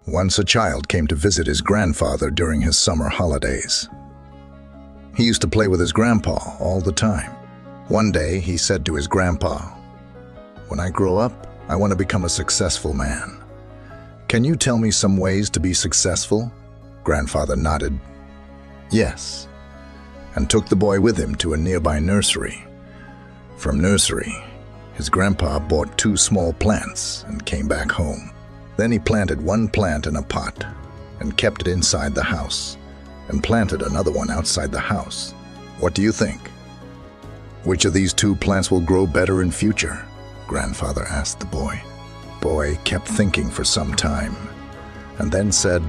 Once a child came to visit his grandfather during his summer holidays. He used to play with his grandpa all the time. One day, he said to his grandpa, "When I grow up, I want to become a successful man. Can you tell me some ways to be successful?" Grandfather nodded, "Yes," and took the boy with him to a nearby nursery. From nursery, his grandpa bought 2 small plants and came back home. Then he planted one plant in a pot and kept it inside the house, and planted another one outside the house. What do you think? Which of these 2 plants will grow better in future? Grandfather asked the boy. Boy kept thinking for some time, and then said,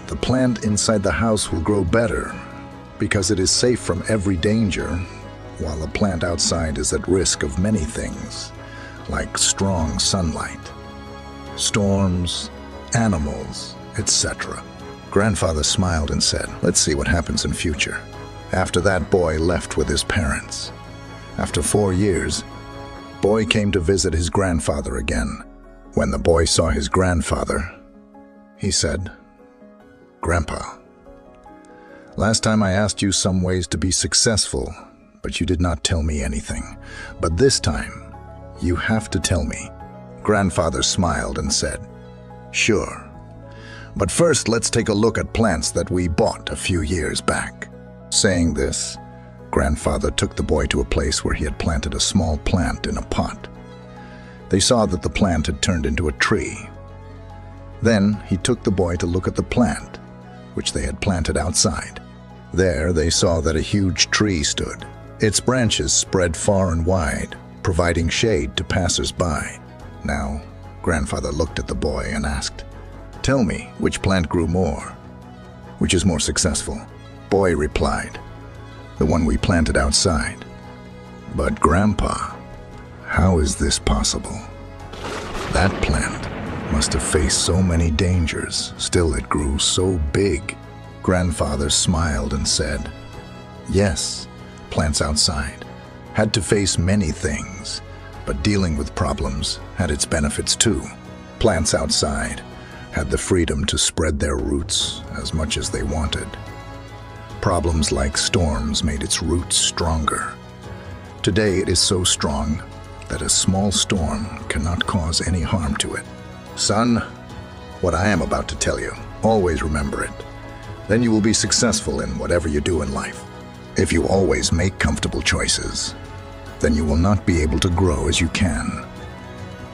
"The plant inside the house will grow better because it is safe from every danger, while the plant outside is at risk of many things, like strong sunlight, storms, animals, etc." Grandfather smiled and said, "Let's see what happens in future." After that, boy left with his parents. After 4 years, boy came to visit his grandfather again. When the boy saw his grandfather, he said, "Grandpa, last time I asked you some ways to be successful, but you did not tell me anything. But this time, you have to tell me." Grandfather smiled and said, "Sure. But first, let's take a look at plants that we bought a few years back." Saying this, Grandfather took the boy to a place where he had planted a small plant in a pot. They saw that the plant had turned into a tree. Then he took the boy to look at the plant, which they had planted outside. There they saw that a huge tree stood. Its branches spread far and wide, providing shade to passers-by. Now, Grandfather looked at the boy and asked, "Tell me, which plant grew more? Which is more successful?" Boy replied, "The one we planted outside." "But Grandpa, how is this possible? That plant must have faced so many dangers, still it grew so big." Grandfather smiled and said, "Yes, plants outside had to face many things, but dealing with problems had its benefits too. Plants outside had the freedom to spread their roots as much as they wanted. Problems like storms made its roots stronger. Today it is so strong that a small storm cannot cause any harm to it. Son, what I am about to tell you, always remember it. Then you will be successful in whatever you do in life. If you always make comfortable choices, then you will not be able to grow as you can.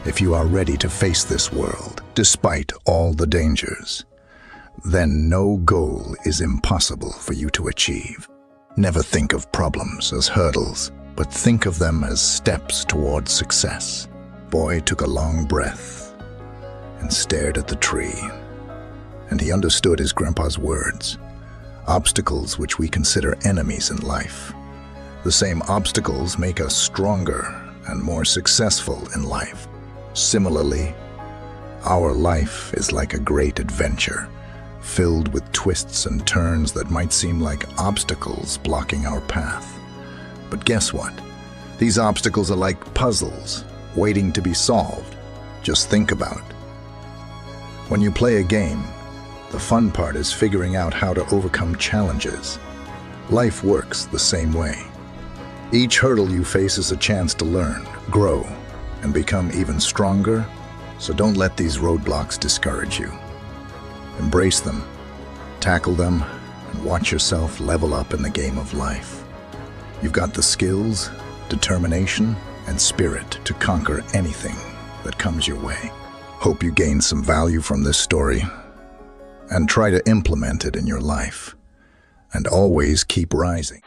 If you are ready to face this world, despite all the dangers, then no goal is impossible for you to achieve. Never think of problems as hurdles, but think of them as steps towards success." Boy took a long breath and stared at the tree, and he understood his grandpa's words. Obstacles which we consider enemies in life. The same obstacles make us stronger and more successful in life. Similarly, our life is like a great adventure, filled with twists and turns that might seem like obstacles blocking our path. But guess what? These obstacles are like puzzles waiting to be solved. Just think about it. When you play a game, the fun part is figuring out how to overcome challenges. Life works the same way. Each hurdle you face is a chance to learn, grow, and become even stronger, so don't let these roadblocks discourage you. Embrace them, tackle them, and watch yourself level up in the game of life. You've got the skills, determination, and spirit to conquer anything that comes your way. Hope you gain some value from this story, and try to implement it in your life. And always keep rising.